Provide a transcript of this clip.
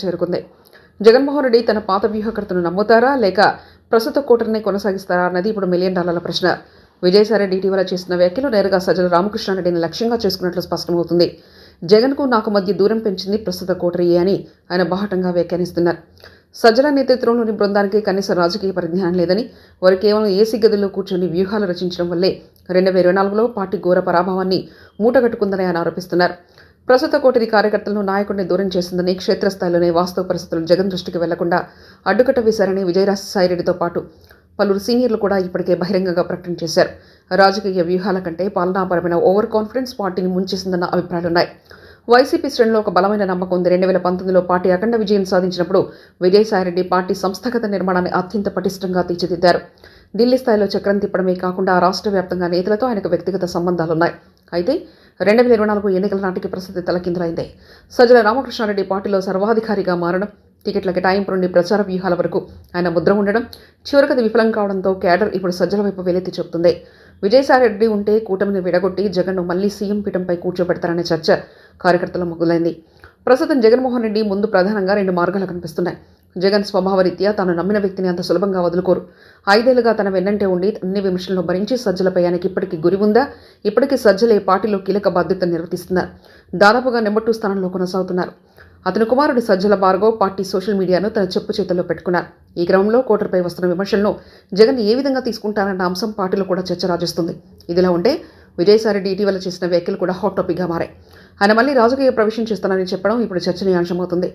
చేరుకుంది. జగన్మోహన్ రెడ్డి తన పాత వ్యూహకర్తను నమ్ముతారా లేక ప్రస్తుత కూటమిని కొనసాగిస్తారా అన్నది ఇప్పుడు $1 మిలియన్ ప్రశ్న. విజయసాయిరెడ్డి ఇటీవల చేసిన వ్యాఖ్యలు నేరుగా సజ్జల రామకృష్ణారెడ్డిని లక్ష్యంగా చేసుకున్నట్లు స్పష్టమవుతుంది. జగన్కు నాకు మధ్య దూరం పెంచింది ప్రస్తుత కూటరియే అని ఆయన బాహటంగా వ్యాఖ్యానిస్తున్నారు. సజ్జల నేతృత్వంలోని బృందానికి కనీస రాజకీయ పరిజ్ఞానం లేదని, వారు కేవలం ఏసీ గదిలో కూర్చొని వ్యూహాలు రచించడం వల్లే 2024లో పార్టీ ఘోర పరాభవాన్ని మూటగట్టుకుందని ఆయన ఆరోపిస్తున్నారు. ప్రస్తుత కూటమి కార్యకర్తలను నాయకుడిని దూరం చేసిందని, క్షేత్రస్థాయిలోనే వాస్తవ పరిస్థితులు జగన్ దృష్టికి వెళ్లకుండా అడ్డుకట్ట వేశారని విజయసాయిరెడ్డితో పాటు పలువురు సీనియర్లు కూడా ఇప్పటికే బహిరంగంగా ప్రకటన చేశారు. రాజకీయ వ్యూహాల కంటే పాలనాపరమైన ఓవర్ కాన్ఫిడెన్స్ పార్టీని ముంచేసిందన్న అభిప్రాయాలున్నాయి. వైసీపీ శ్రేణులో ఒక బలమైన నమ్మకం ఉంది. 2019లో పార్టీ అఖండ విజయం సాధించినప్పుడు విజయసాయిరెడ్డి పార్టీ సంస్థాగత నిర్మాణాన్ని అత్యంత పటిష్టంగా తీర్చిదిద్దారు. ఢిల్లీ స్థాయిలో చక్రం తిప్పడమే కాకుండా రాష్ట్ర వ్యాప్తంగా నేతలతో ఆయనకు వ్యక్తిగత సంబంధాలున్నాయి. అయితే 2024 ఎన్నికల నాటికి పరిస్థితి తలకిందులైంది. సజ్జల రామకృష్ణారెడ్డి పార్టీలో సర్వాధికారిగా మారడం, టికెట్ల కేటాయింపు నుండి ప్రచార వ్యూహాల వరకు ఆయన ముద్ర ఉండడం, చివరికది విఫలం కావడంతో క్యాడర్ ఇప్పుడు సజ్జల వైపు వేలెత్తి చెబుతుంది. విజయసాయిరెడ్డి ఉంటే కూటమిని విడగొట్టి జగన్ను మళ్లీ సీఎం పీఠంపై కూర్చోబెడతారనే చర్చ కార్యకర్తల మొదలైంది. ప్రస్తుతం జగన్మోహన్ రెడ్డి ముందు ప్రధానంగా 2 మార్గాలు కనిపిస్తున్నాయి. జగన్ స్వభావరీత్యా తాను నమ్మిన వ్యక్తిని అంత సులభంగా వదులుకోరు. 5 ఏళ్లుగా తన వెన్నంటే ఉండి అన్ని విమర్శలను భరించి సజ్జలపై ఆయనకి ఇప్పటికీ గురి ఉందా? ఇప్పటికీ సజ్జలే పార్టీలో కీలక బాధ్యతలు నిర్వర్తిస్తున్నారు. దాదాపుగా నెంబర్ 2 స్థానంలో కొనసాగుతున్నారు. అతని కుమారుడు సజ్జల భార్గవ్ పార్టీ సోషల్ మీడియాను తన చెప్పు చేతుల్లో పెట్టుకున్నారు. ఈ క్రమంలో కూటమిపై వస్తున్న విమర్శలను జగన్ ఏ విధంగా తీసుకుంటారన్న అంశం పార్టీలో కూడా చర్చ రాజేస్తుంది. ఇదిలా ఉంటే విజయసాయిరెడ్డి ఇటీవల చేసిన వ్యాఖ్యలు కూడా హాట్ టాపిక్గా మారాయి. ఆయన మళ్లీ రాజకీయ ప్రవేశం చేస్తానని చెప్పడం ఇప్పుడు చర్చనీయాంశమవుతుంది.